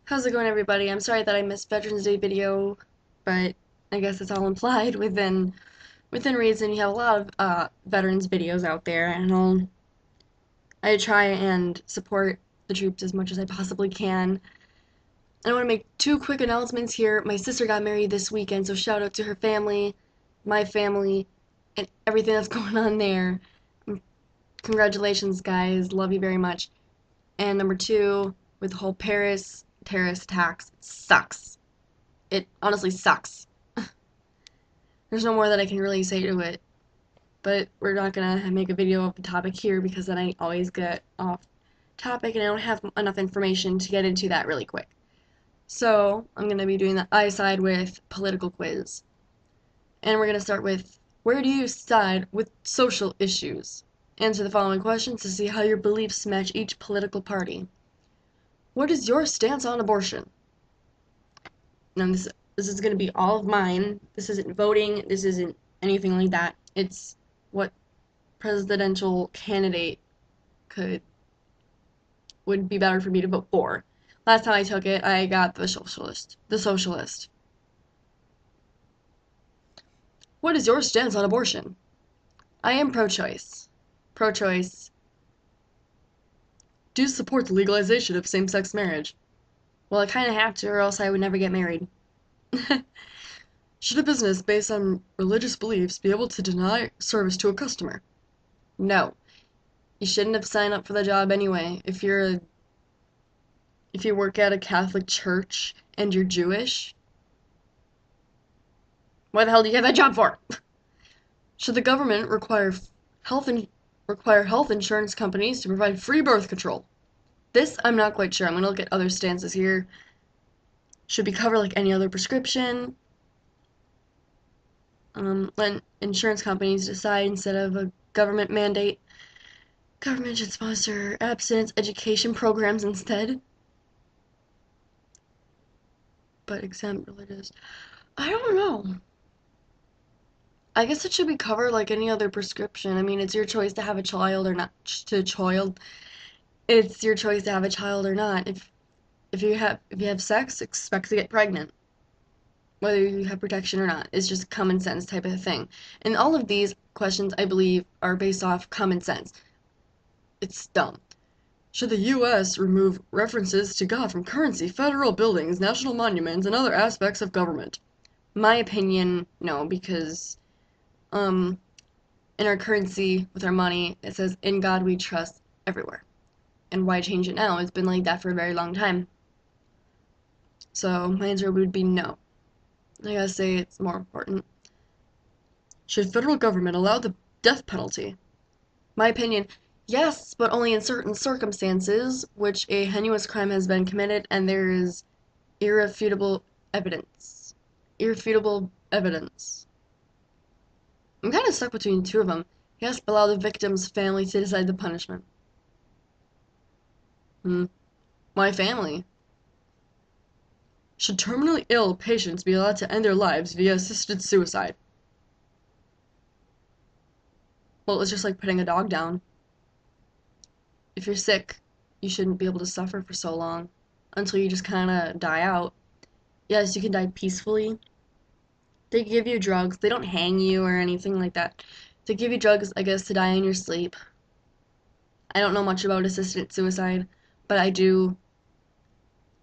How's it going, everybody? I'm sorry that I missed Veterans Day video, but I guess it's all implied within reason. You have a lot of veterans videos out there, and I try and support the troops as much as I possibly can. I want to make two quick announcements here. My sister got married this weekend, so shout out to her family, my family, and everything that's going on there. Congratulations, guys. Love you very much. And number two, with the whole Paris terrorist attacks, it sucks. It honestly sucks. There's no more that I can really say to it, but we're not gonna make a video of the topic here because then I always get off topic and I don't have enough information to get into that really quick. So I'm gonna be doing the I side with political quiz. And we're gonna start with, where do you side with social issues? Answer the following questions to see how your beliefs match each political party. What is your stance on abortion? Now this is going to be all of mine. This isn't voting. This isn't anything like that. It's what presidential candidate could would be better for me to vote for. Last time I took it, I got the socialist. The socialist. What is your stance on abortion? I am pro-choice. Pro-choice. Do you support the legalization of same-sex marriage? Well, I kind of have to, or else I would never get married. Should a business based on religious beliefs be able to deny service to a customer? No. You shouldn't have signed up for the job anyway. If you work at a Catholic church and you're Jewish, why the hell do you have that job for? Should the government require health insurance companies to provide free birth control? This I'm not quite sure. I'm gonna look at other stances here. Should be covered like any other prescription. Let insurance companies decide instead of a government mandate. Government should sponsor abstinence education programs instead. But exempt religious. I don't know. I guess it should be covered like any other prescription. I mean, it's your choice to have a child or not. It's your choice to have a child or not. If you have sex, expect to get pregnant. Whether you have protection or not. It's just common sense type of thing. And all of these questions, I believe, are based off common sense. It's dumb. Should the U.S. remove references to God from currency, federal buildings, national monuments, and other aspects of government? My opinion, no, because in our currency, with our money, it says, "In God we trust," everywhere. And why change it now? It's been like that for a very long time. So my answer would be no. I gotta say it's more important. Should federal government allow the death penalty? My opinion, yes, but only in certain circumstances, which a heinous crime has been committed and there is irrefutable evidence. Irrefutable evidence. I'm kind of stuck between two of them. Yes, but allow the victim's family to decide the punishment. My family. Should terminally ill patients be allowed to end their lives via assisted suicide? Well, it's just like putting a dog down. If you're sick, you shouldn't be able to suffer for so long until you just kind of die out. Yes, you can die peacefully. They give you drugs. They don't hang you or anything like that. They give you drugs, I guess, to die in your sleep. I don't know much about assisted suicide, but I do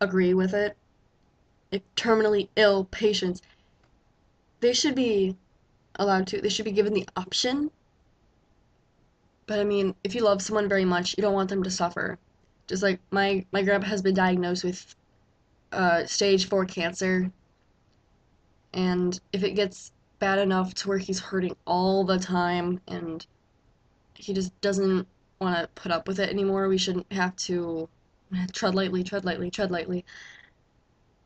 agree with it. If terminally ill patients, they should be they should be given the option. But I mean, if you love someone very much, you don't want them to suffer. Just like my grandpa has been diagnosed with stage 4 cancer, and if it gets bad enough to where he's hurting all the time and he just doesn't want to put up with it anymore, we shouldn't have to tread lightly, tread lightly, tread lightly.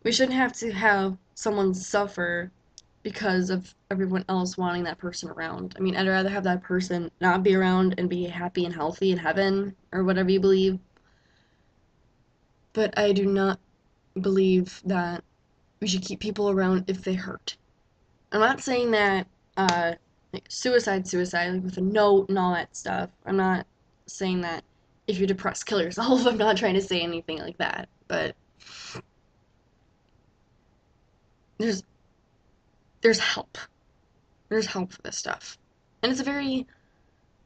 We shouldn't have to have someone suffer because of everyone else wanting that person around. I mean, I'd rather have that person not be around and be happy and healthy in heaven or whatever you believe. But I do not believe that we should keep people around if they hurt. I'm not saying that like suicide, like with a note and all that stuff. I'm not saying that if you're depressed, kill yourself. I'm not trying to say anything like that. But there's there's help. There's help for this stuff. And it's a very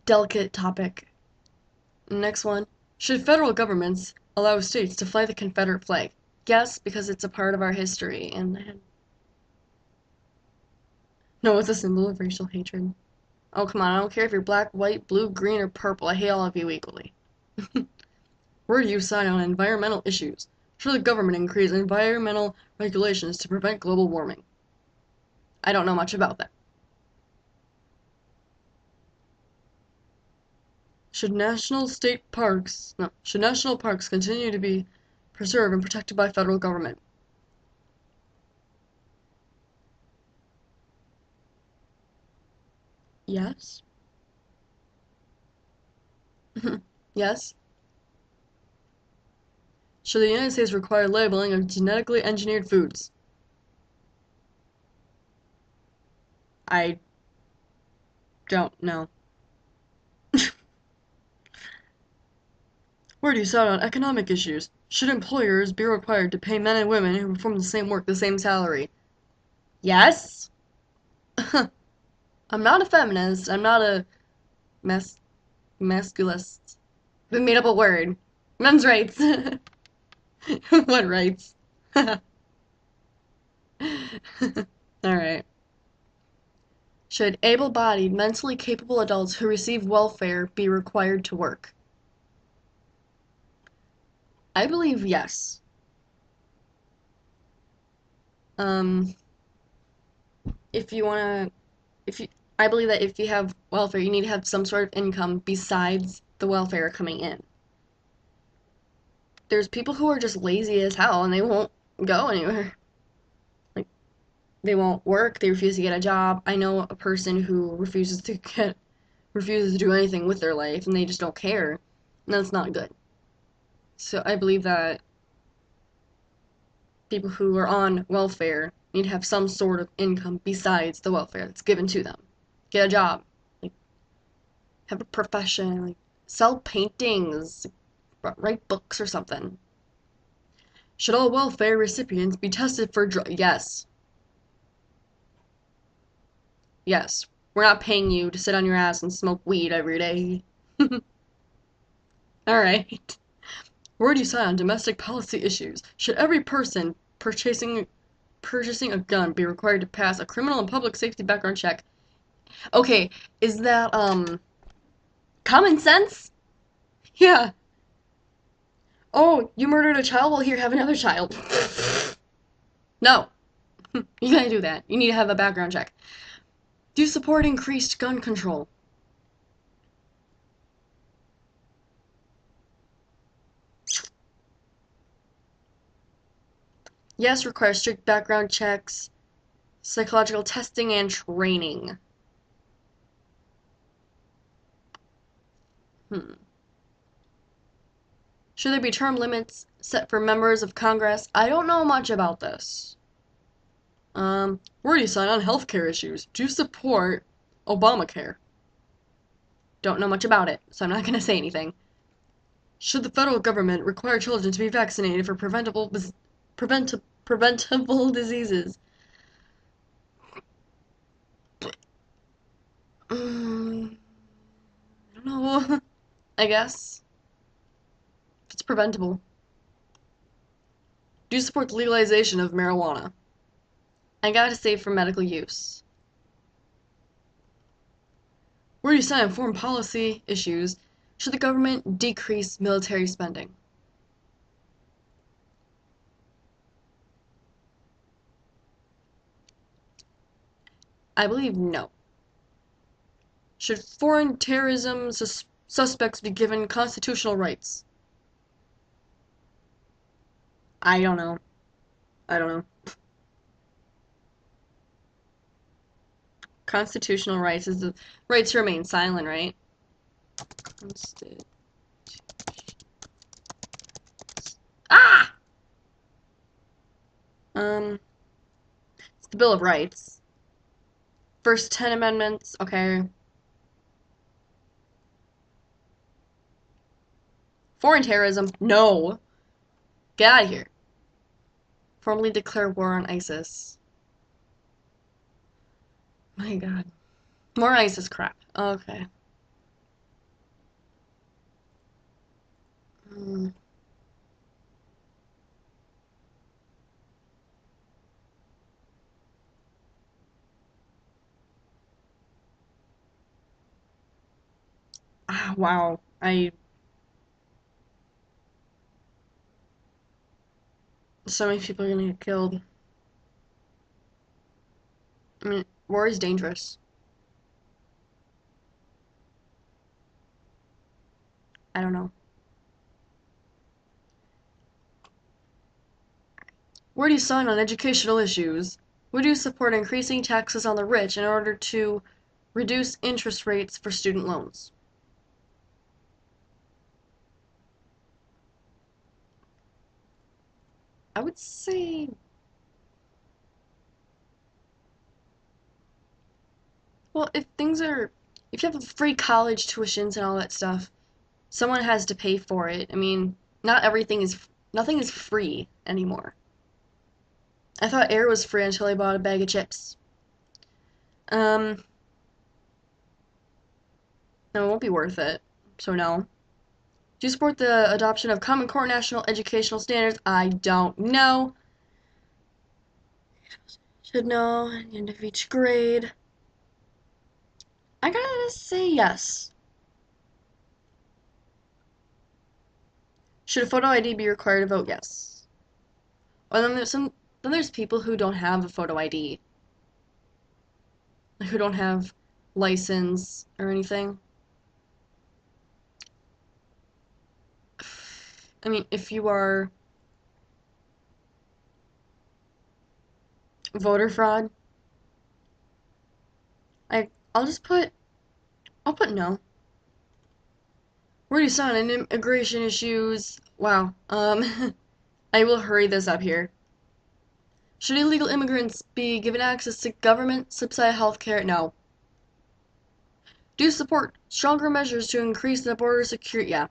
delicate topic. Next one. Should federal governments allow states to fly the Confederate flag? Yes, because it's a part of our history. And no, it's a symbol of racial hatred. Oh, come on. I don't care if you're black, white, blue, green, or purple. I hate all of you equally. Where do you sign on environmental issues? Should the government increase environmental regulations to prevent global warming? I don't know much about that. Should national parks continue to be preserved and protected by federal government? Yes. Yes. Should the United States require labeling of genetically engineered foods? I don't know. Where do you stand on economic issues? Should employers be required to pay men and women who perform the same work the same salary? Yes. I'm not a feminist. I'm not a mas masculist. We made up a word. Men's rights. What rights? Alright. Should able-bodied, mentally capable adults who receive welfare be required to work? I believe yes. Um, if you wanna, if you, I believe that if you have welfare, you need to have some sort of income besides the welfare coming in. There's people who are just lazy as hell and they won't go anywhere. Like, they won't work, they refuse to get a job. I know a person who refuses to do anything with their life and they just don't care. And that's not good. So I believe that people who are on welfare need to have some sort of income besides the welfare that's given to them. Get a job, like have a profession, like sell paintings, write books or something. Should all welfare recipients be tested for drugs? Yes. Yes. We're not paying you to sit on your ass and smoke weed every day. Alright. Where do you sign on domestic policy issues? Should every person purchasing a gun be required to pass a criminal and public safety background check? Okay, is that common sense? Yeah. Oh, you murdered a child? Well, here, have another child. No. You can't do that. You need to have a background check. Do you support increased gun control? Yes, requires strict background checks, psychological testing, and training. Hmm. Should there be term limits set for members of Congress? I don't know much about this. Where do you sign on healthcare issues? Do you support Obamacare? Don't know much about it, so I'm not going to say anything. Should the federal government require children to be vaccinated for preventable diseases? I don't know. I guess. If it's preventable. Do you support the legalization of marijuana? I gotta say for medical use. Where do you sign on foreign policy issues? Should the government decrease military spending? I believe no. Should foreign terrorism suspects be given constitutional rights? I don't know. I don't know. Constitutional rights is the right to remain silent, right? Ah! It's the Bill of Rights. First 10 amendments, okay. Foreign terrorism, no. Get out of here. Formally declare war on ISIS. my god. More ice is crap. Okay. Mm. Ah, wow. So many people are gonna get killed. I mean, war is dangerous. I don't know. Where do you stand on educational issues? Would you support increasing taxes on the rich in order to reduce interest rates for student loans? I would say, well, if you have free college tuitions and all that stuff, someone has to pay for it. I mean, nothing is free anymore. I thought air was free until I bought a bag of chips. Um, no, it won't be worth it. So no. Do you support the adoption of Common Core national educational standards? I don't know. Should know at the end of each grade. I gotta say yes. Should a photo ID be required to vote? Yes. Or then there's people who don't have a photo ID, who don't have license or anything. I mean, if you are voter fraud, I I'll just put I'll put no. Where do you stand on immigration issues? Wow. I will hurry this up here. Should illegal immigrants be given access to government subsidized health care? No. Do you support stronger measures to increase the border security? Yeah.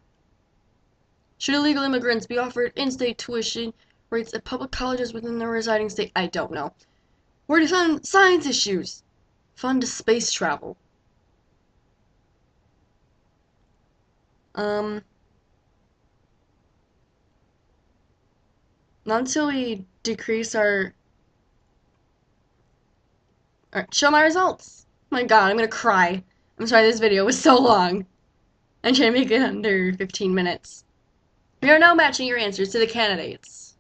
Should illegal immigrants be offered in-state tuition rates at public colleges within their residing state? I don't know. Where do you fund science issues? Fund space travel. Um, not until we decrease our. Alright, show my results. My god, I'm gonna cry. I'm sorry this video was so long. I'm trying to make it under 15 minutes. We are now matching your answers to the candidates.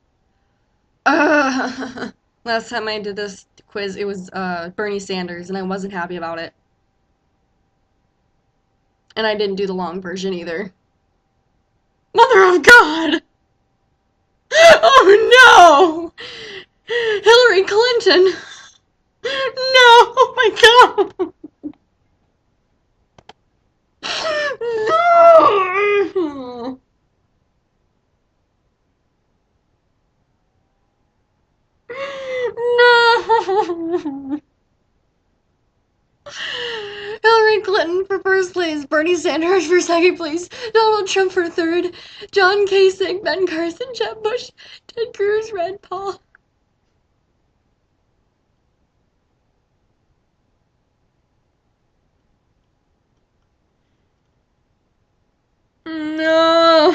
Last time I did this quiz, it was Bernie Sanders, and I wasn't happy about it. And I didn't do the long version either. Mother of God! Oh no! Hillary Clinton! No! Oh my god! No! No! Hillary Clinton for first place, Bernie Sanders for second place, Donald Trump for third, John Kasich, Ben Carson, Jeb Bush, Ted Cruz, Rand Paul. No!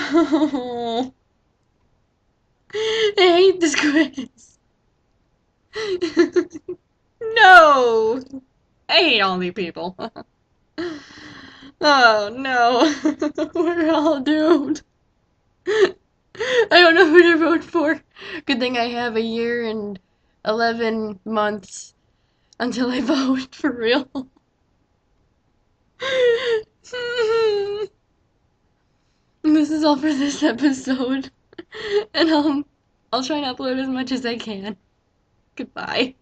I hate this quiz. No! I hate all these people. Oh no. We're all doomed. I don't know who to vote for. Good thing I have a year and 11 months until I vote for real. This is all for this episode. And I'll try and upload as much as I can. Goodbye.